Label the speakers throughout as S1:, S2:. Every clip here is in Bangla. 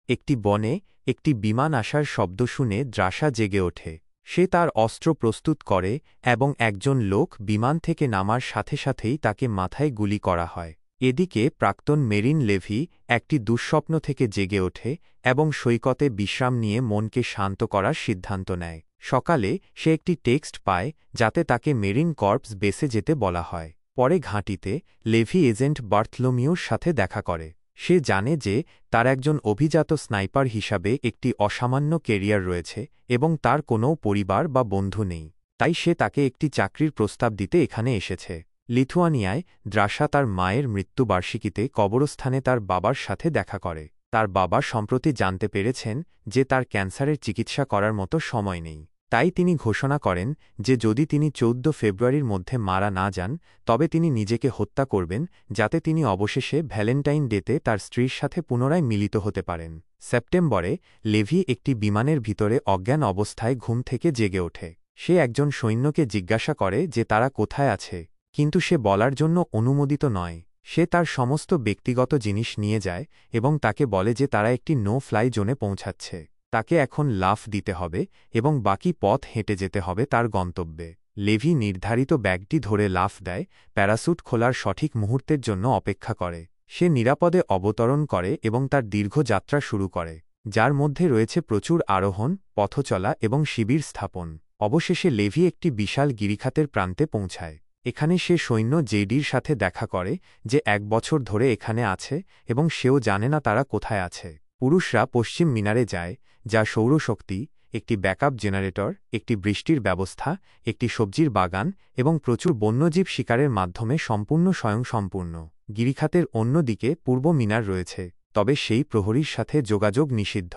S1: একটি বনে একটি বিমান আসার শব্দ শুনে দ্রাসা জেগে ওঠে। সে তার অস্ত্র প্রস্তুত করে এবং একজন লোক বিমান থেকে নামার সাথে সাথেই তাকে মাথায় গুলি করা হয়। এদিকে প্রাক্তন মেরিন লেভি একটি দুঃস্বপ্ন থেকে জেগে ওঠে এবং সৈকতে বিশ্রাম নিয়ে মনকে শান্ত করার সিদ্ধান্ত নেয়। সকালে সে একটি টেক্সট পায় যাতে তাকে মেরিন কর্পস বেসে যেতে বলা হয়। পরে ঘাঁটিতে লেভি এজেন্ট বার্থলোমিওর সাথে দেখা করে। সে জানে যে তার একজন অভিজাত স্নাইপার হিসাবে একটি অসামান্য কেরিয়ার রয়েছে এবং তার কোনো পরিবার বা বন্ধু নেই, তাই সে তাকে একটি চাকরির প্রস্তাব দিতে এখানে এসেছে। লিথুয়ানিয়ায় দ্রাসা তার মায়ের মৃত্যুবার্ষিকীতে কবরস্থানে তার বাবার সাথে দেখা করে। তার বাবা সম্প্রতি জানতে পেরেছেন যে তার ক্যান্সারের চিকিৎসা করার মতো সময় নেই, তাই তিনি ঘোষণা করেন যে যদি তিনি 14 ফেব্রুয়ারির মধ্যে মারা না যান তবে তিনি নিজেকে হত্যা করবেন, যাতে তিনি অবশেষে ভ্যালেন্টাইন ডেতে তার স্ত্রীর সাথে পুনরায় মিলিত হতে পারেন। সেপ্টেম্বরে লেভি একটি বিমানের ভিতরে অজ্ঞান অবস্থায় ঘুম থেকে জেগে ওঠে। সে একজন সৈন্যকে জিজ্ঞাসা করে যে তারা কোথায় আছে, কিন্তু সে বলার জন্য অনুমোদিত নয়। সে তার সমস্ত ব্যক্তিগত জিনিস নিয়ে যায় এবং তাকে বলে যে তারা একটি নো ফ্লাই জোনে পৌঁছাচ্ছে। তাকে এখন লাফ দিতে হবে এবং বাকি পথ হেঁটে যেতে হবে তার গন্তব্যে। লেভি নির্ধারিত ব্যাগটি ধরে লাফ দেয়, প্যারাসুট খোলার সঠিক মুহূর্তের জন্য অপেক্ষা করে। সে নিরাপদে অবতরণ করে এবং তার দীর্ঘ যাত্রা শুরু করে, যার মধ্যে রয়েছে প্রচুর আরোহণ, পথচলা এবং শিবির স্থাপন। অবশেষে লেভি একটি বিশাল গিরিখাতের প্রান্তে পৌঁছায়। এখানে সে সৈন্য জেডির সাথে দেখা করে যে 1 বছর ধরে এখানে আছে এবং সেও জানে না তারা কোথায় আছে। পুরুষরা পশ্চিম মিনারে যায়, যা সৌরশক্তি, একটি ব্যাকআপ জেনারেটর, একটি বৃষ্টির ব্যবস্থা, একটি সবজির বাগান এবং প্রচুর বন্যজীব শিকারের মাধ্যমে সম্পূর্ণ স্বয়ংসম্পূর্ণ। গিরিখাতের অন্য দিকে পূর্ব মিনার রয়েছে, তবে সেই প্রহরীর সাথে যোগাযোগ নিষিদ্ধ।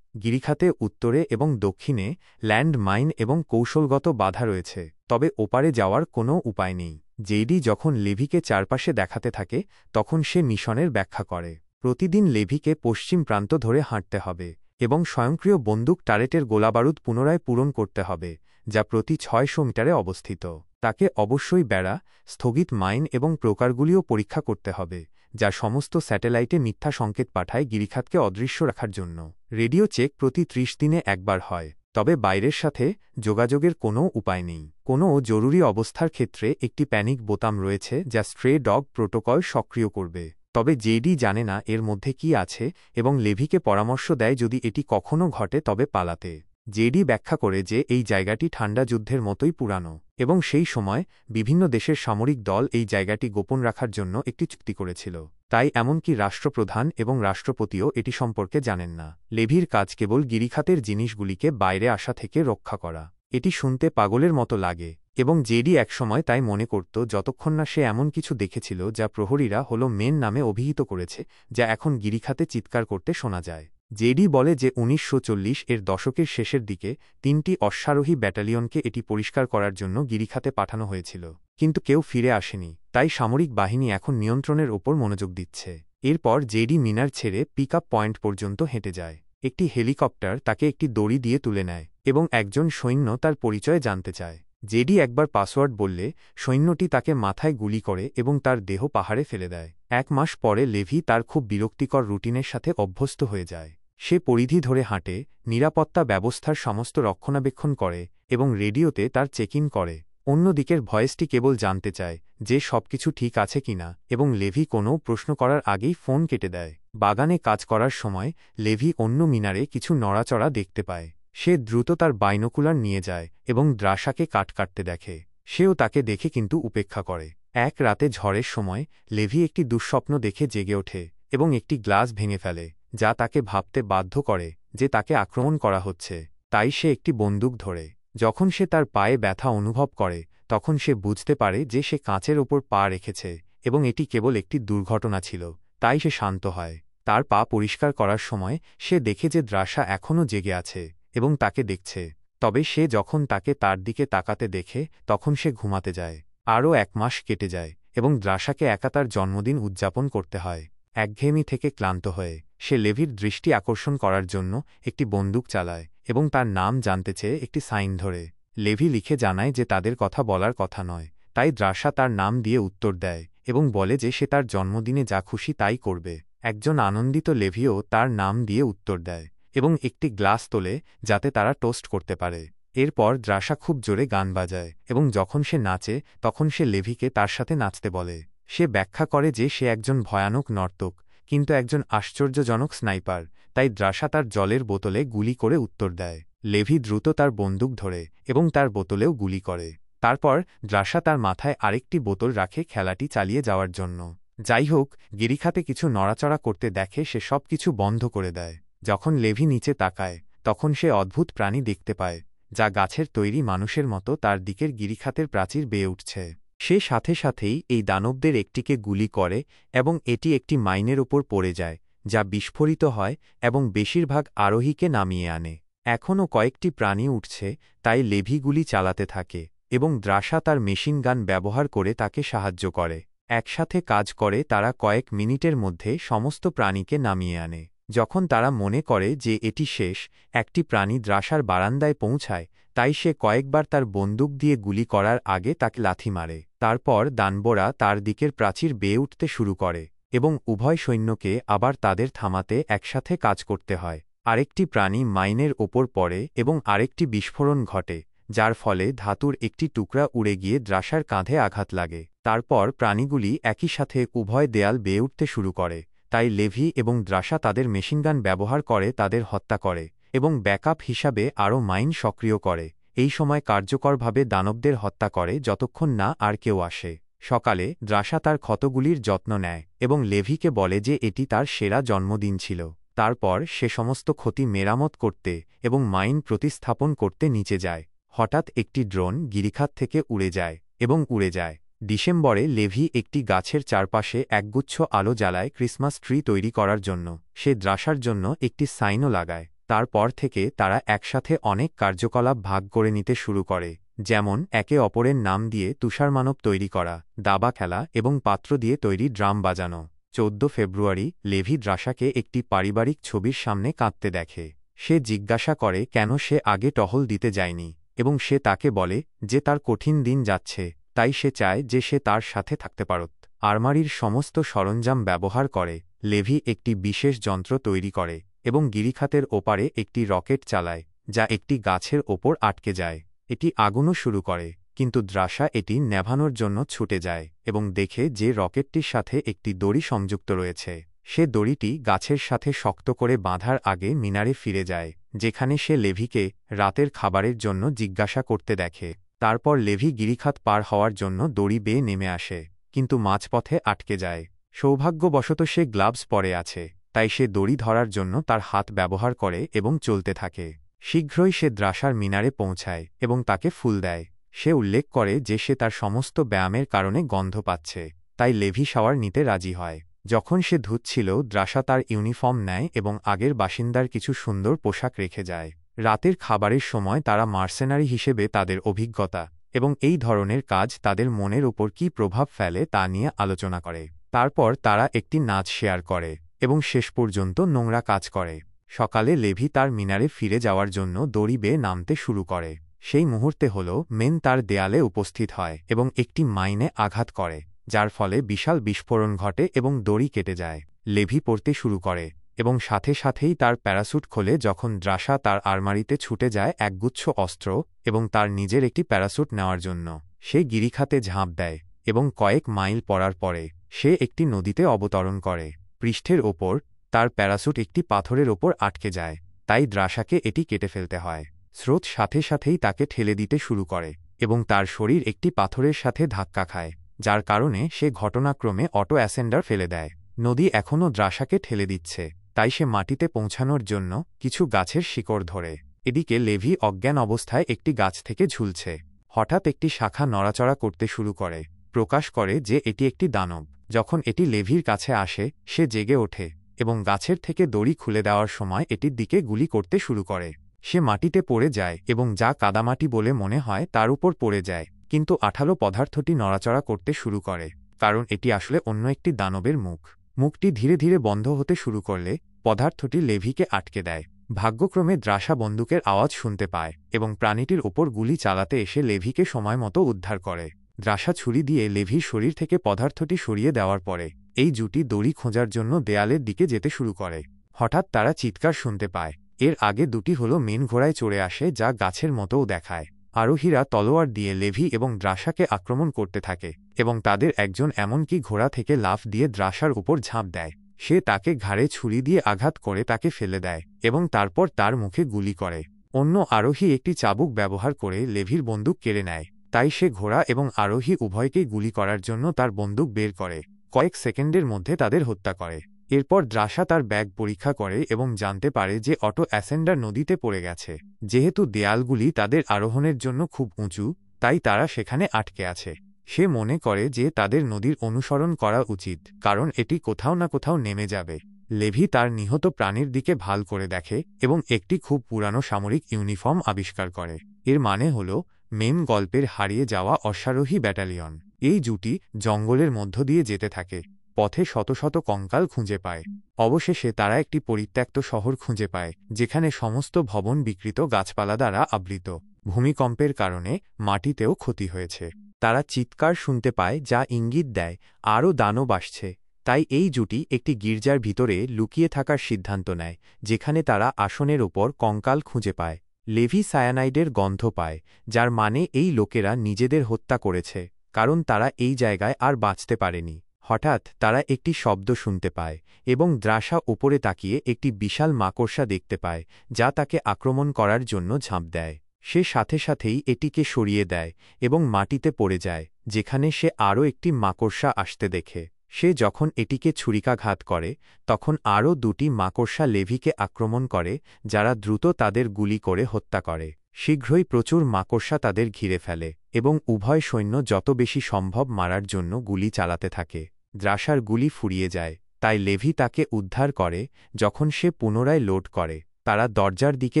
S1: গিরিখাতে উত্তরে এবং দক্ষিণে ল্যান্ড মাইন এবং কৌশলগত বাধা রয়েছে, তবে ওপারে যাওয়ার কোনো উপায় নেই। জেডি যখন লেভিকে চারপাশে দেখাতে থাকে তখন সে মিশনের ব্যাখ্যা করে। প্রতিদিন লেভিকে পশ্চিম প্রান্ত ধরে হাঁটতে হবে এবং স্বয়ংক্রিয় বন্দুক টারেটের গোলাবারুদ পুনরায় পূরণ করতে হবে, যা প্রতি 600 মিটারে অবস্থিত। তাকে অবশ্যই বেড়া, স্থগিত মাইন এবং প্রকারগুলিও পরীক্ষা করতে হবে, যা সমস্ত স্যাটেলাইটে মিথ্যা সংকেত পাঠায় গিরিখাতকে অদৃশ্য রাখার জন্য। রেডিও চেক প্রতি 30 দিনে একবার হয়, তবে বাইরের সাথে যোগাযোগের কোনো উপায় নেই। কোনো জরুরি অবস্থার ক্ষেত্রে একটি প্যানিক বোতাম রয়েছে যা স্ট্রে ডগ প্রোটোকল সক্রিয় করবে, তবে জেডি জানে না এর মধ্যে কি আছে এবং লেভিকে পরামর্শ দেয় যদি এটি কখনও ঘটে তবে পালাতে। জেডি ব্যাখ্যা করে যে এই জায়গাটি ঠান্ডা যুদ্ধের মতোই পুরানো এবং সেই সময় বিভিন্ন দেশের সামরিক দল এই জায়গাটি গোপন রাখার জন্য একটি চুক্তি করেছিল, তাই এমনকি রাষ্ট্রপ্রধান এবং রাষ্ট্রপতিও এটি সম্পর্কে জানেন না। লেভির কাজ কেবল গিরিখাতের জিনিসগুলিকে বাইরে আসা থেকে রক্ষা করা। এটি শুনতে পাগলের মতো লাগে এবং জেডি একসময় তাই মনে করত যতক্ষণ না সে এমন কিছু দেখেছিল যা প্রহরীরা মেন নামে অভিহিত করেছে, যা এখন গিরিখাতে চিৎকার করতে শোনা যায়। জেডি বলে যে 1940 এর দশকের শেষের দিকে 3টি অশ্বারোহী ব্যাটালিয়নকে এটি পরিষ্কার করার জন্য গিরিখাতে পাঠানো হয়েছিল, কিন্তু কেউ ফিরে আসেনি, তাই সামরিক বাহিনী এখন নিয়ন্ত্রণের ওপর মনোযোগ দিচ্ছে। এরপর জেডি মিনার ছেড়ে পিকআপ পয়েন্ট পর্যন্ত হেঁটে যায়। একটি হেলিকপ্টার তাকে একটি দড়ি দিয়ে তুলে নেয় এবং একজন সৈন্য তার পরিচয় জানতে চায়। জেডি একবার পাসওয়ার্ড বললে সৈন্যটি তাকে মাথায় গুলি করে এবং তার দেহ পাহাড়ে ফেলে দেয়। 1 মাস পরে লেভি তার খুব বিরক্তিকর রুটিনের সাথে অভ্যস্ত হয়ে যায়। সে পরিধি ধরে হাঁটে, নিরাপত্তা ব্যবস্থার সমস্ত রক্ষণাবেক্ষণ করে এবং রেডিওতে তার চেক ইন করে। অন্যদিকের ভয়েসটি কেবল জানতে চায় যে সবকিছু ঠিক আছে কিনা এবং লেভি কোনো প্রশ্ন করার আগেই ফোন কেটে দেয়। বাগানে কাজ করার সময় লেভি অন্য মিনারে কিছু নড়াচড়া দেখতে পায়। সে দ্রুত তার বাইনোকুলার নিয়ে যায় এবং দ্রাসাকে কাটতে দেখে। সেও তাকে দেখে কিন্তু উপেক্ষা করে। এক রাতে ঝড়ের সময় লেভি একটি দুঃস্বপ্ন দেখে জেগে ওঠে এবং একটি গ্লাস ভেঙে ফেলে, যা তাকে ভাবতে বাধ্য করে যে তাকে আক্রমণ করা হচ্ছে। তাই সে একটি বন্দুক ধরে। যখন সে তার পায়ে ব্যথা অনুভব করে তখন সে বুঝতে পারে যে সে কাঁচের ওপর পা রেখেছে এবং এটি কেবল একটি দুর্ঘটনা ছিল, তাই সে শান্ত হয়। তার পা পরিষ্কার করার সময় সে দেখে যে দ্রাসা এখনও জেগে আছে এবং তাকে দেখছে, তবে সে যখন তাকে তার দিকে তাকাতে দেখে তখন সে ঘুমাতে যায়। আরও 1 মাস কেটে যায় এবং দ্রাসাকে একা তার জন্মদিন উদযাপন করতে হয়। একঘেয়েমি থেকে ক্লান্ত হয়ে সে লেভির দৃষ্টি আকর্ষণ করার জন্য একটি বন্দুক চালায় এবং তার নাম জানতে চেয়ে একটি সাইন ধরে। লেভি লিখে জানায় যে তাদের কথা বলার কথা নয়, তাই দ্রাসা তার নাম দিয়ে উত্তর দেয় এবং বলে যে সে তার জন্মদিনে যা খুশি তাই করবে। একজন আনন্দিত লেভিও তার নাম দিয়ে উত্তর দেয় এবং একটি গ্লাস তোলে যাতে তারা টোস্ট করতে পারে। এরপর দ্রাসা খুব জোরে গান বাজায় এবং যখন সে নাচে তখন সে লেভিকে তার সাথে নাচতে বলে। সে ব্যাখ্যা করে যে সে একজন ভয়ানক নর্তক কিন্তু একজন আশ্চর্যজনক স্নাইপার, তাই দ্রাসা তার জলের বোতলে গুলি করে উত্তর দেয়। লেভি দ্রুত তার বন্দুক ধরে এবং তার বোতলেও গুলি করে। তারপর দ্রাসা তার মাথায় আরেকটি বোতল রাখে খেলাটি চালিয়ে যাওয়ার জন্য। যাই হোক, গিরিখাতে কিছু নড়াচড়া করতে দেখে সে সব কিছু বন্ধ করে দেয়। যখন লেভি নিচে তাকায় তখন সে অদ্ভুত প্রাণী দেখতে পায় যা গাছের তৈরি মানুষের মতো তার দিকের গিরিখাতের প্রাচীর বেয়ে উঠছে। সে সাথে সাথেই এই দানবদের একটিকে গুলি করে এবং এটি একটি মাইনের ওপর পড়ে যায়, যা বিস্ফোরিত হয় এবং বেশিরভাগ আরোহীকে নামিয়ে আনে। এখনও কয়েকটি প্রাণী উঠছে, তাই লেভি গুলি চালাতে থাকে এবং দ্রাসা তার মেশিন গান ব্যবহার করে তাকে সাহায্য করে। একসাথে কাজ করে তারা কয়েক মিনিটের মধ্যে সমস্ত প্রাণীকে নামিয়ে আনে। যখন তারা মনে করে যে এটি শেষ, একটি প্রাণী দ্রাসার বারান্দায় পৌঁছায়, তাই সে কয়েকবার তার বন্দুক দিয়ে গুলি করার আগে তাকে লাথি মারে। তারপর দানবরা তার দিকের প্রাচীর বেয়ে উঠতে শুরু করে এবং উভয় সৈন্যকে আবার তাদের থামাতে একসাথে কাজ করতে হয়। আরেকটি প্রাণী মাইনের ওপর পড়ে এবং আরেকটি বিস্ফোরণ ঘটে, যার ফলে ধাতুর একটি টুকরা উড়ে গিয়ে দ্রাসার কাঁধে আঘাত লাগে। তারপর প্রাণীগুলি একই সাথে উভয় দেয়াল বেয়ে উঠতে শুরু করে, তাই লেভি এবং দ্রাসা তাদের মেশিনগান ব্যবহার করে তাদের হত্যা করে এবং ব্যাকআপ হিসাবে আরও মাইন সক্রিয় করে। এই সময় কার্যকরভাবে দানবদের হত্যা করে যতক্ষণ না আর কেউ আসে। সকালে দ্রাসা তার ক্ষতগুলির যত্ন নেয় এবং লেভিকে বলে যে এটি তার সেরা জন্মদিন ছিল। তারপর সে সমস্ত ক্ষতি মেরামত করতে এবং মাইন প্রতিস্থাপন করতে নিচে যায়। হঠাৎ একটি ড্রোন গিরিখাত থেকে উড়ে যায় এবং উড়ে যায়। ডিসেম্বরে লেভি একটি গাছের চারপাশে একগুচ্ছ আলো জ্বালায় ক্রিসমাস ট্রি তৈরি করার জন্য। সে দ্রাসার জন্য একটি সাইনও লাগায়। তারপর থেকে তারা একসাথে অনেক কার্যকলাপ ভাগ করে নিতে শুরু করে, যেমন একে অপরের নাম দিয়ে তুষারমানব তৈরি করা, দাবা খেলা এবং পাত্র দিয়ে তৈরি ড্রাম বাজানো। 14 ফেব্রুয়ারি লেভি দ্রাসাকে একটি পারিবারিক ছবির সামনে কাঁদতে দেখে। সে জিজ্ঞাসা করে কেন সে আগে টহল দিতে যায়নি এবং সে তাকে বলে যে তার কঠিন দিন যাচ্ছে, তাই সে চায় যে সে তার সাথে থাকতে পারত। আর্মারির সমস্ত সরঞ্জাম ব্যবহার করে লেভি একটি বিশেষ যন্ত্র তৈরি করে এবং গিরিখাতের ওপারে একটি রকেট চালায় যা একটি গাছের ওপর আটকে যায়। এটি আগুনও শুরু করে, কিন্তু দ্রাসা এটি নেভানোর জন্য ছুটে যায় এবং দেখে যে রকেটটির সাথে একটি দড়ি সংযুক্ত রয়েছে। সে দড়িটি গাছের সাথে শক্ত করে বাঁধার আগে মিনারে ফিরে যায়, যেখানে সে লেভিকে রাতের খাবারের জন্য জিজ্ঞাসা করতে দেখে। তারপর লেভি গিরিখাত পার হওয়ার জন্য দড়ি বেয়ে নেমে আসে, কিন্তু মাঝপথে আটকে যায়। সৌভাগ্যবশত সে গ্লাভস পরে আছে, তাই সে দড়ি ধরার জন্য তার হাত ব্যবহার করে এবং চলতে থাকে। শীঘ্রই সে দ্রাসার মিনারে পৌঁছায় এবং তাকে ফুল দেয়। সে উল্লেখ করে যে সে তার সমস্ত ব্যায়ামের কারণে গন্ধ পাচ্ছে, তাই লেভি শাওয়ার নিতে রাজি হয়। যখন সে ধুচ্ছিল, দ্রাসা তার ইউনিফর্ম নেয় এবং আগের বাসিন্দার কিছু সুন্দর পোশাক রেখে যায়। রাতের খাবারের সময় তারা মার্সেনারি হিসেবে তাদের অভিজ্ঞতা এবং এই ধরনের কাজ তাদের মনের ওপর কী প্রভাব ফেলে তা নিয়ে আলোচনা করে। তারপর তারা একটি নাচ শেয়ার করে এবং শেষ পর্যন্ত নোংরা কাজ করে। সকালে লেভি তার মিনারে ফিরে যাওয়ার জন্য দড়ি বেয়ে নামতে শুরু করে। সেই মুহূর্তে হল মেন তার দেয়ালে উপস্থিত হয় এবং একটি মাইনে আঘাত করে, যার ফলে বিশাল বিস্ফোরণ ঘটে এবং দড়ি কেটে যায়। লেভি পড়তে শুরু করে এবং সাথে সাথেই তার প্যারাস্যুট খোলে যখন দ্রাসা তার আলমারিতে ছুটে যায় একগুচ্ছ অস্ত্র এবং তার নিজের একটি প্যারাস্যুট নেওয়ার জন্য। সে গিরিখাতে ঝাঁপ দেয় এবং কয়েক মাইল পড়ার পরে সে একটি নদীতে অবতরণ করে। পৃষ্ঠের ওপর তার প্যারাস্যুট একটি পাথরের ওপর আটকে যায়, তাই দ্রাসাকে এটি কেটে ফেলতে হয়। স্রোত সাথে সাথেই তাকে ঠেলে দিতে শুরু করে এবং তার শরীর একটি পাথরের সাথে ধাক্কা খায়, যার কারণে সে ঘটনাক্রমে অটো অ্যাসেন্ডার ফেলে দেয়। নদী এখনও দ্রাসাকে ঠেলে দিচ্ছে, তাই সে মাটিতে পৌঁছানোর জন্য কিছু গাছের শিকড় ধরে। এদিকে লেভি অজ্ঞান অবস্থায় একটি গাছ থেকে ঝুলছে। হঠাৎ একটি শাখা নড়াচড়া করতে শুরু করে, প্রকাশ করে যে এটি একটি দানব। যখন এটি লেভির কাছে আসে, সে জেগে ওঠে এবং গাছের থেকে দড়ি খুলে দেওয়ার সময় এটির দিকে গুলি করতে শুরু করে। সে মাটিতে পড়ে যায় এবং যা কাদামাটি বলে মনে হয় তার উপর পড়ে যায়, কিন্তু আঠালো পদার্থটি নড়াচড়া করতে শুরু করে, কারণ এটি আসলে অন্য একটি দানবের মুখ। মুখটি ধীরে ধীরে বন্ধ হতে শুরু করলে পদার্থটি লেভিকে আটকে দেয়। ভাগ্যক্রমে দ্রাসা বন্দুকের আওয়াজ শুনতে পায় এবং প্রাণীটির ওপর গুলি চালাতে এসে লেভিকে সময়মতো উদ্ধার করে। দ্রাসা ছুরি দিয়ে লেভির শরীর থেকে পদার্থটি সরিয়ে দেওয়ার পরে এই জুটি দড়ি খোঁজার জন্য দেয়ালের দিকে যেতে শুরু করে। হঠাৎ তারা চিৎকার শুনতে পায়। এর আগে দুটি হলো মেন ঘোড়ায় চড়ে আসে, যা গাছের মতোও দেখায়। আরোহীরা তলোয়ার দিয়ে লেভি এবং দ্রাসাকে আক্রমণ করতে থাকে, এবং তাদের একজন এমনকি ঘোড়া থেকে লাফ দিয়ে দ্রাসার উপর ঝাঁপ দেয়। সে তাকে ঘাড়ে ছুরি দিয়ে আঘাত করে তাকে ফেলে দেয় এবং তারপর তার মুখে গুলি করে। অন্য আরোহী একটি চাবুক ব্যবহার করে লেভির বন্দুক কেড়ে নেয়, তাই সে ঘোড়া এবং আরোহী উভয়কেই গুলি করার জন্য তার বন্দুক বের করে কয়েক সেকেন্ডের মধ্যে তাদের হত্যা করে। এরপর দ্রাসা তার ব্যাগ পরীক্ষা করে এবং জানতে পারে যে অটো অ্যাসেন্ডার নদীতে পড়ে গেছে। যেহেতু দেয়ালগুলি তাদের আরোহণের জন্য খুব উঁচু, তাই তারা সেখানে আটকে আছে। সে মনে করে যে তাদের নদীর অনুসরণ করা উচিত, কারণ এটি কোথাও না কোথাও নেমে যাবে। লেভি তার নিহত প্রাণীর দিকে ভাল করে দেখে এবং একটি খুব পুরানো সামরিক ইউনিফর্ম আবিষ্কার করে। এর মানে হল মেন গল্পের হারিয়ে যাওয়া অশ্বারোহী ব্যাটালিয়ন। এই জুটি জঙ্গলের মধ্য দিয়ে যেতে থাকে, পথে শত শত কঙ্কাল খুঁজে পায়। অবশেষে তারা একটি পরিত্যক্ত শহর খুঁজে পায়, যেখানে সমস্ত ভবন বিকৃত গাছপালা দ্বারা আবৃত। ভূমিকম্পের কারণে মাটিতেও ক্ষতি হয়েছে। তারা চিৎকার শুনতে পায়, যা ইঙ্গিত দেয় আরও দানব আসছে। তাই এই জুটি একটি গির্জার ভিতরে লুকিয়ে থাকার সিদ্ধান্ত নেয়, যেখানে তারা আসনের ওপর কঙ্কাল খুঁজে পায়। লেভি সায়ানাইডের গন্ধ পায়, যার মানে এই লোকেরা নিজেদের হত্যা করেছে, কারণ তারা এই জায়গায় আর বাঁচতে পারেনি। হঠাৎ তারা একটি শব্দ শুনতে পায় এবং দ্রাসা উপরে তাকিয়ে একটি বিশাল মাকড়সা দেখতে পায়, যা তাকে আক্রমণ করার জন্য ঝাঁপ দেয়। সে সাথে সাথেই এটিকে সরিয়ে দেয় এবং মাটিতে পড়ে যায়, যেখানে সে আরও একটি মাকড়সা আসতে দেখে। সে যখন এটিকে ছুরিকাঘাত করে, তখন আরও দুটি মাকড়সা লেভিকে আক্রমণ করে, যারা দ্রুত তাদের গুলি করে হত্যা করে। শীঘ্রই প্রচুর মাকড়সা তাদের ঘিরে ফেলে এবং উভয় সৈন্য যত বেশি সম্ভব মারার জন্য গুলি চালাতে থাকে। দ্রাসার গুলি ফুরিয়ে যায়, তাই লেভি তাকে উদ্ধার করে। যখন সে পুনরায় লোড করে, তারা দরজার দিকে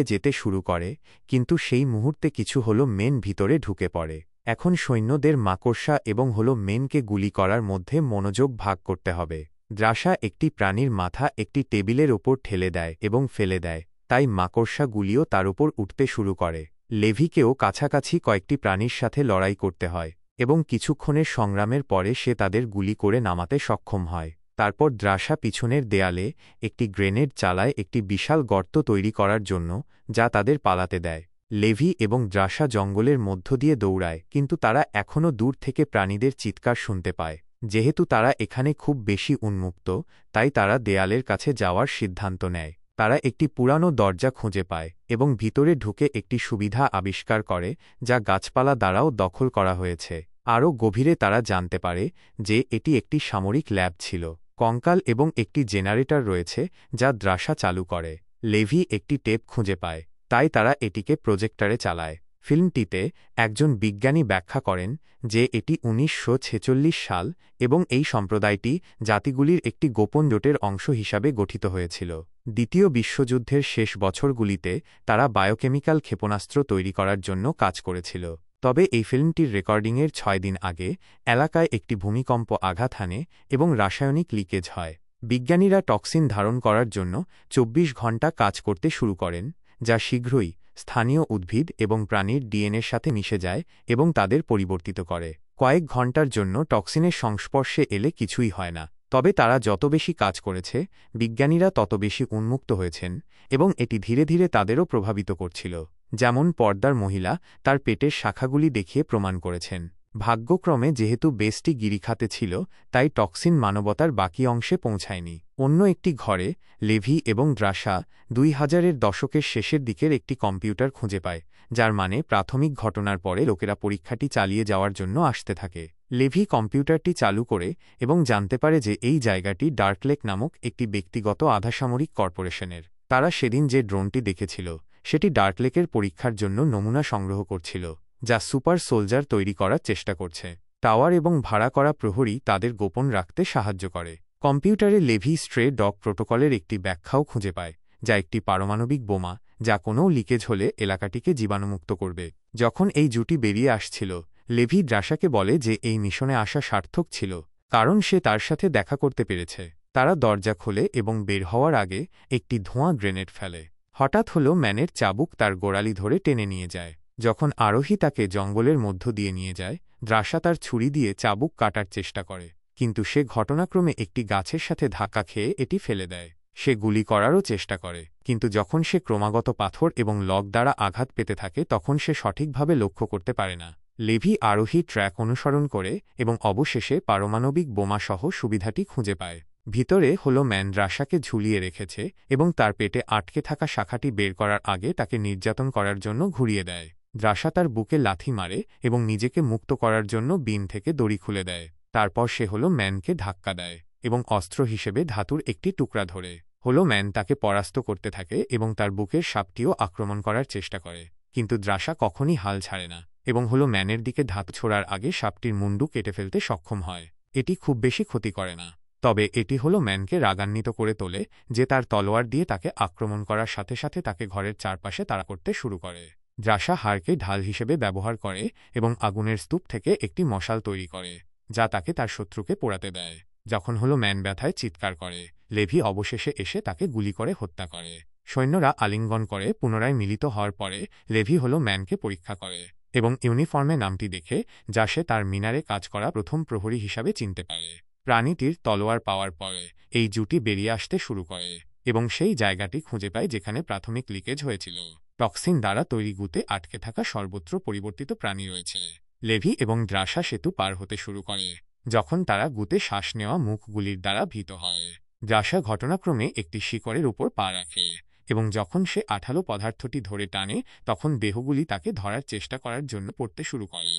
S1: যেতে শুরু করে, কিন্তু সেই মুহূর্তে কিছু হলো মেন ভিতরে ঢুকে পড়ে। এখন সৈন্যদের মাকড়সা এবং হলো মেনকে গুলি করার মধ্যে মনোযোগ ভাগ করতে হবে। দ্রাসা একটি প্রাণীর মাথা একটি টেবিলের ওপর ঠেলে দেয় এবং ফেলে দেয়, তাই মাকড়সাগুলিও তার উপর উঠতে শুরু করে। লেভিকেও কাছাকাছি কয়েকটি প্রাণীর সাথে লড়াই করতে হয়, এবং কিছুক্ষণের সংগ্রামের পরে সে তাদের গুলি করে নামাতে সক্ষম হয়। তারপর দ্রাসা পিছনের দেয়ালে একটি গ্রেনেড চালায় একটি বিশাল গর্ত তৈরি করার জন্য, যা তাদের পালাতে দেয়। লেভি এবং দ্রাসা জঙ্গলের মধ্য দিয়ে দৌড়ায়, কিন্তু তারা এখনও দূর থেকে প্রাণীদের চিৎকার শুনতে পায়। যেহেতু তারা এখানে খুব বেশি উন্মুক্ত, তাই তারা দেয়ালের কাছে যাওয়ার সিদ্ধান্ত নেয়। তারা একটি পুরানো দরজা খুঁজে পায় এবং ভিতরে ঢুকে একটি সুবিধা আবিষ্কার করে, যা গাছপালা দ্বারাও দখল করা হয়েছে। আরও গভীরে তারা জানতে পারে যে এটি একটি সামরিক ল্যাব ছিল। কঙ্কাল এবং একটি জেনারেটর রয়েছে, যা দ্রাসা চালু করে। লেভি একটি টেপ খুঁজে পায়, তাই তারা এটিকে প্রজেক্টরে চালায়। ফিল্মটিতে একজন বিজ্ঞানী ব্যাখ্যা করেন যে এটি 1946 সাল এবং এই সম্প্রদায়টি জাতিগুলির একটি গোপন জোটের অংশ হিসাবে গঠিত হয়েছিল। দ্বিতীয় বিশ্বযুদ্ধের শেষ বছরগুলিতে তারা বায়োকেমিক্যাল ক্ষেপণাস্ত্র তৈরি করার জন্য কাজ করেছিল। তবে এই ফিল্মটির রেকর্ডিংয়ের 6 দিন আগে এলাকায় একটি ভূমিকম্প আঘাত হানে এবং রাসায়নিক লিকেজ হয়। বিজ্ঞানীরা টক্সিন ধারণ করার জন্য 24 ঘণ্টা কাজ করতে শুরু করেন, যা শীঘ্রই স্থানীয় উদ্ভিদ এবং প্রাণীর ডিএনএর সাথে মিশে যায় এবং তাদের পরিবর্তিত করে। কয়েক ঘণ্টার জন্য টক্সিনের সংস্পর্শে এলে কিছুই হয় না। তবে তারা যত বেশি কাজ করেছে, বিজ্ঞানীরা তত বেশি উন্মুক্ত হয়েছেন এবং এটি ধীরে ধীরে তাদেরও প্রভাবিত করছিল। যেমন পর্দার মহিলা তার পেটের শাখাগুলি দেখিয়ে প্রমাণ করেছেন। ভাগ্যক্রমে যেহেতু বেসটি গিরিখাতে ছিল, তাই টক্সিন মানবতার বাকি অংশে পৌঁছায়নি। অন্য একটি ঘরে লেভি এবং দ্রাসা 2000-এর দশকের শেষের দিকের একটি কম্পিউটার খুঁজে পায়, যার মানে প্রাথমিক ঘটনার পরে লোকেরা পরীক্ষাটি চালিয়ে যাওয়ার জন্য আসতে থাকে। লেভি কম্পিউটারটি চালু করে এবং জানতে পারে যে এই জায়গাটি ডার্কলেক নামক একটি ব্যক্তিগত আধাসামরিক কর্পোরেশনের। তারা সেদিন যে ড্রোনটি দেখেছিল, সেটি ডার্কলেকের পরীক্ষার জন্য নমুনা সংগ্রহ করছিল, যা সুপার সোলজার তৈরি করার চেষ্টা করছে। টাওয়ার এবং ভাড়া করা প্রহরী তাদের গোপন রাখতে সাহায্য করে। কম্পিউটারে লেভি স্ট্রে ডগ প্রোটোকলের একটি ব্যাখ্যাও খুঁজে পায়, যা একটি পারমাণবিক বোমা, যা কোনো লিকেজ হলে এলাকাটিকে জীবাণুমুক্ত করবে। যখন এই জুটি বেরিয়ে আসছিল, লেভি দ্রাসাকে বলে যে এই মিশনে আসা সার্থক ছিল, কারণ সে তার সাথে দেখা করতে পেরেছে। তারা দরজা খোলে এবং বের হওয়ার আগে একটি ধোঁয়া গ্রেনেড ফেলে। হঠাৎ হলো ম্যানের চাবুক তার গোড়ালি ধরে টেনে নিয়ে যায়। যখন আরোহী তাকে জঙ্গলের মধ্য দিয়ে নিয়ে যায়, দ্রাসা তার ছুরি দিয়ে চাবুক কাটার চেষ্টা করে, কিন্তু সে ঘটনাক্রমে একটি গাছের সাথে ধাক্কা খেয়ে এটি ফেলে দেয়। সে গুলি করারও চেষ্টা করে, কিন্তু যখন সে ক্রমাগত পাথর এবং লগ দ্বারা আঘাত পেতে থাকে তখন সে সঠিকভাবে লক্ষ্য করতে পারে না। লেভি আরোহী ট্র্যাক অনুসরণ করে এবং অবশেষে পারমাণবিক বোমাসহ সুবিধাটি খুঁজে পায়। ভিতরে হলো ম্যান দ্রাশাকে ঝুলিয়ে রেখেছে এবং তার পেটে আটকে থাকা শাখাটি বের করার আগে তাকে নির্যাতন করার জন্য ঘুরিয়ে দেয়। দ্রাশা তার বুকে লাথি মারে এবং নিজেকে মুক্ত করার জন্য বিন থেকে দড়ি খুলে দেয়। তারপর সে হলো ম্যানকে ধাক্কা দেয় এবং অস্ত্র হিসেবে ধাতুর একটি টুকরা ধরে হলো ম্যান তাকে পরাস্ত করতে থাকে এবং তার বুকের সাপটিও আক্রমণ করার চেষ্টা করে, কিন্তু দ্রাশা কখনই হাল ছাড়ে না এবং হলো ম্যানের দিকে ধাতু ছোড়ার আগে সাপটির মুন্ডু কেটে ফেলতে সক্ষম হয়। এটি খুব বেশি ক্ষতি করে না, তবে এটি হলো ম্যানকে রাগান্বিত করে তোলে যে তার তলোয়ার দিয়ে তাকে আক্রমণ করার সাথে সাথে তাকে ঘরের চারপাশে তাড়া করতে শুরু করে। দ্রাশা হাড়কে ঢাল হিসেবে ব্যবহার করে এবং আগুনের স্তূপ থেকে একটি মশাল তৈরি করে, যা তাকে তার শত্রুকে পোড়াতে দেয়। যখন হলো ম্যান ব্যথায় চিৎকার করে, লেভি অবশেষে এসে তাকে গুলি করে হত্যা করে। সৈন্যরা আলিঙ্গন করে পুনরায় মিলিত হওয়ার পরে লেভি হলো ম্যানকে পরীক্ষা করে এবং ইউনিফর্মে নামটি দেখে, যা সে তার মিনারে কাজ করা প্রথম প্রহরী হিসাবে চিনতে পারে। প্রাণীটির তলোয়ার পাওয়ার পরে এই জুটি বেরিয়ে আসতে শুরু করে এবং সেই জায়গাটি খুঁজে পায় যেখানে প্রাথমিক লিকেজ হয়েছিল। টক্সিন দ্বারা তৈরি গুতে আটকে থাকা সর্বত্র পরিবর্তিত প্রাণী রয়েছে। লেভি এবং দ্রাশা সেতু পার হতে শুরু করে যখন তারা গুতে শ্বাস নেওয়া মুখগুলির দ্বারা ভীত হয়। দ্রাশা ঘটনাক্রমে একটি শিকড়ের উপর পা রাখে এবং যখন সে আঠালো পদার্থটি ধরে টানে তখন দেহগুলি তাকে ধরার চেষ্টা করার জন্য পড়তে শুরু করে।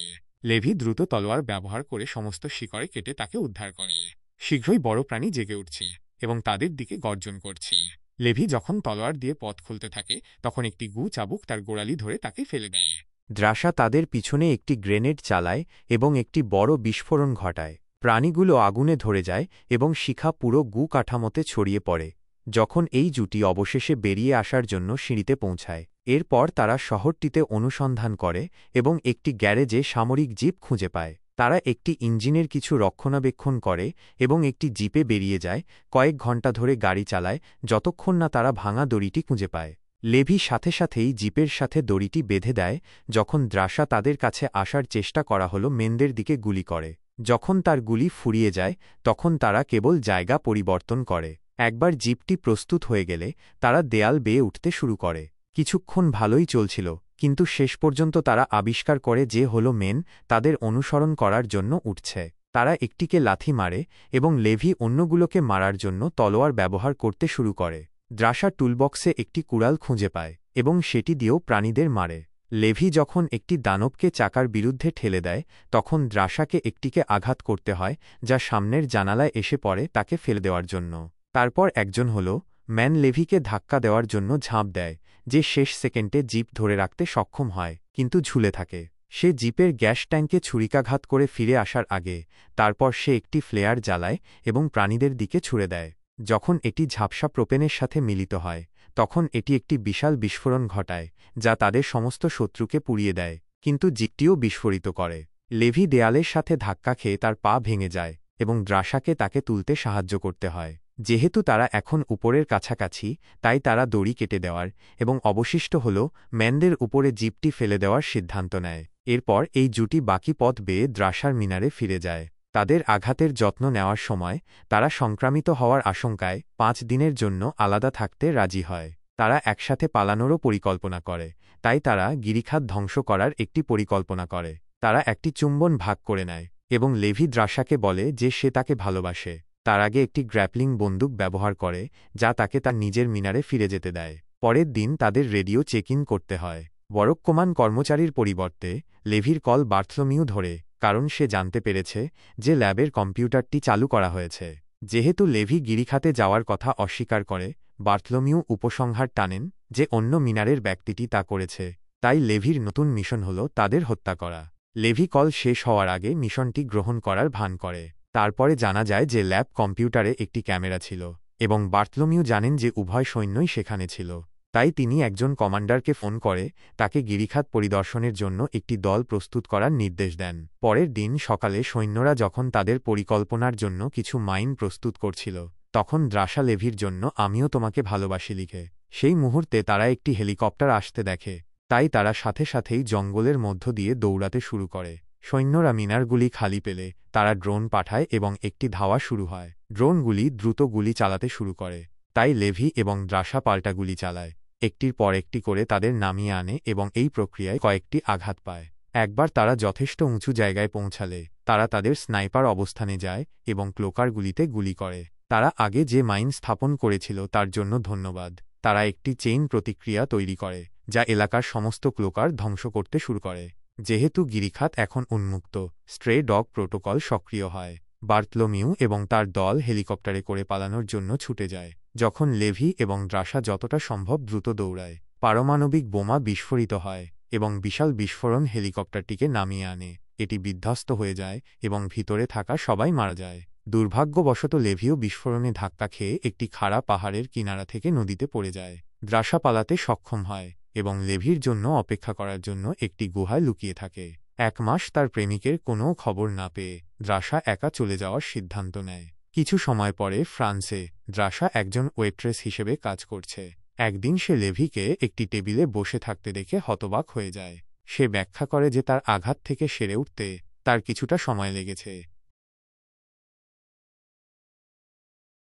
S1: লেভি দ্রুত তলোয়ার ব্যবহার করে সমস্ত শিকড়ে কেটে তাকে উদ্ধার করে। শীঘ্রই বড় প্রাণী জেগে উঠছে এবং তাদের দিকে গর্জন করছে। লেভি যখন তলোয়ার দিয়ে পথ খুলতে থাকে তখন একটি গু চাবুক তার গোড়ালি ধরে তাকে ফেলে দেয়।
S2: দ্রাশা তাদের পিছনে একটি গ্রেনেড চালায় এবং একটি বড় বিস্ফোরণ ঘটায়। প্রাণীগুলো আগুনে ধরে যায় এবং শিখা পুরো গু কাঠামোতে ছড়িয়ে পড়ে। যখন এই জুটি অবশেষে বেরিয়ে আসার জন্য সিঁড়িতে পৌঁছায়, এরপর তারা শহরটিতে অনুসন্ধান করে এবং একটি গ্যারেজে সামরিক জিপ খুঁজে পায়। তারা একটি ইঞ্জিনের কিছু রক্ষণাবেক্ষণ করে এবং একটি জিপে বেরিয়ে যায়, কয়েক ঘন্টা ধরে গাড়ি চালায় যতক্ষণ না তারা ভাঙা দড়িটি খুঁজে পায়। লেভি সাথে সাথেই জিপের সাথে দড়িটি বেঁধে দেয়। যখন দ্রাশা তাদের কাছে আসার চেষ্টা করা হলো মেনদের দিকে গুলি করে। যখন তার গুলি ফুরিয়ে যায় তখন তারা কেবল জায়গা পরিবর্তন করে। একবার জিপটি প্রস্তুত হয়ে গেলে তারা দেয়াল বেয়ে উঠতে শুরু করে। কিছুক্ষণ ভালোই চলছিল, কিন্তু শেষ পর্যন্ত তারা আবিষ্কার করে যে হলো মেন তাদের অনুসরণ করার জন্য উঠছে। তারা একটিকে লাথি মারে এবং লেভি অন্যগুলোকে মারার জন্য তলোয়ার ব্যবহার করতে শুরু করে। দ্রাশা টুলবক্সে একটি কুড়াল খুঁজে পায় এবং সেটি দিয়েও প্রাণীদের মারে। লেভি যখন একটি দানবকে চাকার বিরুদ্ধে ঠেলে দেয় তখন দ্রাশাকে একটিকে আঘাত করতে হয়, যা সামনের জানালায় এসে পড়ে তাকে ফেলে দেওয়ার জন্য। তারপর একজন হল ম্যান লেভিকে ধাক্কা দেওয়ার জন্য ঝাঁপ দেয়, যে শেষ সেকেন্ডে জিপ ধরে রাখতে সক্ষম হয় কিন্তু ঝুলে থাকে। সে জিপের গ্যাস ট্যাঙ্কে ছুরিকাঘাত করে ফিরে আসার আগে তারপর সে একটি ফ্লেয়ার জ্বালায় এবং প্রাণীদের দিকে ছুড়ে দেয়। যখন এটি ঝাপসা প্রোপেনের সাথে মিলিত হয় তখন এটি একটি বিশাল বিস্ফোরণ ঘটায়, যা তাদের সমস্ত শত্রুকে পুড়িয়ে দেয়, কিন্তু জিপটিও বিস্ফোরিত করে। লেভি দেয়ালের সাথে ধাক্কা খেয়ে তার পা ভেঙে যায় এবং দ্রাশাকে তাকে তুলতে সাহায্য করতে হয়। যেহেতু তারা এখন উপরের কাছাকাছি, তাই তারা দড়ি কেটে দেওয়ার এবং অবশিষ্ট হল ম্যানদের উপরে জিপটি ফেলে দেওয়ার সিদ্ধান্ত নেয়। এরপর এই জুটি বাকি পথ বেয়ে দ্রাশার মিনারে ফিরে যায়। তাদের আঘাতের যত্ন নেওয়ার সময় তারা সংক্রামিত হওয়ার আশঙ্কায় 5 দিনের জন্য আলাদা থাকতে রাজি হয়। তারা একসাথে পালানোরও পরিকল্পনা করে, তাই তারা গিরিখাত ধ্বংস করার একটি পরিকল্পনা করে। তারা একটি চুম্বন ভাগ করে নেয় এবং লেভি দ্রাশাকে বলে যে সে তাকে ভালোবাসে। তার আগে একটি গ্র্যাপলিং বন্দুক ব্যবহার করে, যা তাকে তার নিজের মিনারে ফিরে যেতে দেয়। পরের দিন তাদের রেডিও চেক ইন করতে হয়। বরকমান কর্মচারীর পরিবর্তে লেভির কল বার্থলোমিউ ধরে, কারণ সে জানতে পেরেছে যে ল্যাবের কম্পিউটারটি চালু করা হয়েছে। যেহেতু লেভি গিরিখাতে যাওয়ার কথা অস্বীকার করে, বার্থলোমিউ উপসংহার টানেন যে অন্য মিনারের ব্যক্তিটি তা করেছে। তাই লেভির নতুন মিশন হল তাদের হত্যা করা। লেভি কল শেষ হওয়ার আগে মিশনটি গ্রহণ করার ভান করে। তারপরে জানা যায় যে ল্যাব কম্পিউটারে একটি ক্যামেরা ছিল এবং বার্থলোমিউ জানেন যে উভয় সৈন্যই সেখানে ছিল। তাই তিনি একজন কমান্ডারকে ফোন করে তাকে গিরিখাত পরিদর্শনের জন্য একটি দল প্রস্তুত করার নির্দেশ দেন। পরের দিন সকালে সৈন্যরা যখন তাদের পরিকল্পনার জন্য কিছু মাইন প্রস্তুত করছিল, তখন দ্রাশা লেভির জন্য আমিও তোমাকে ভালোবাসি লিখে। সেই মুহূর্তে তারা একটি হেলিকপ্টার আসতে দেখে, তাই তারা সাথে সাথেই জঙ্গলের মধ্য দিয়ে দৌড়াতে শুরু করে। সৈন্যরা মিনারগুলি খালি পেলে তারা ড্রোন পাঠায় এবং একটি ধাওয়া শুরু হয়। ড্রোনগুলি দ্রুত গুলি চালাতে শুরু করে, তাই লেভি এবং দ্রাসা পাল্টা গুলি চালায়, একটির পর একটি করে তাদের নামিয়ে আনে এবং এই প্রক্রিয়ায় কয়েকটি আঘাত পায়। একবার তারা যথেষ্ট উঁচু জায়গায় পৌঁছালে তারা তাদের স্নাইপার অবস্থানে যায় এবং ক্লোকারগুলিতে গুলি করে। তারা আগে যে মাইন স্থাপন করেছিল তার জন্য ধন্যবাদ। তারা একটি চেইন প্রতিক্রিয়া তৈরি করে যা এলাকার সমস্ত ক্লোকার ধ্বংস করতে শুরু করে। যেহেতু গিরিখাত এখন উন্মুক্ত, স্ট্রে ডগ প্রোটোকল সক্রিয় হয়। বার্তলোমিউ এবং তার দল হেলিকপ্টারে করে পালানোর জন্য ছুটে যায়, যখন লেভি এবং দ্রাসা যতটা সম্ভব দ্রুত দৌড়ায়। পারমাণবিক বোমা বিস্ফোরিত হয় এবং বিশাল বিস্ফোরণ হেলিকপ্টারটিকে নামিয়ে আনে। এটি বিধ্বস্ত হয়ে যায় এবং ভিতরে থাকা সবাই মারা যায়। দুর্ভাগ্যবশত লেভিও বিস্ফোরণে ধাক্কা খেয়ে একটি খাড়া পাহাড়ের কিনারা থেকে নদীতে পড়ে যায়। দ্রাসা পালাতে সক্ষম হয় এবং লেভির জন্য অপেক্ষা করার জন্য একটি গুহায় লুকিয়ে থাকে। 1 মাস তার প্রেমিকের কোনো খবর না পেয়ে দ্রাসা একা চলে যাওয়ার সিদ্ধান্ত নেয়। কিছু সময় পরে ফ্রান্সে দ্রাসা একজন ওয়েট্রেস হিসেবে কাজ করছে। একদিন সে লেভিকে একটি টেবিলে বসে থাকতে দেখে হতবাক হয়ে যায়। সে ব্যাখ্যা করে যে তার আঘাত থেকে সেরে উঠতে তার কিছুটা সময় লেগেছে।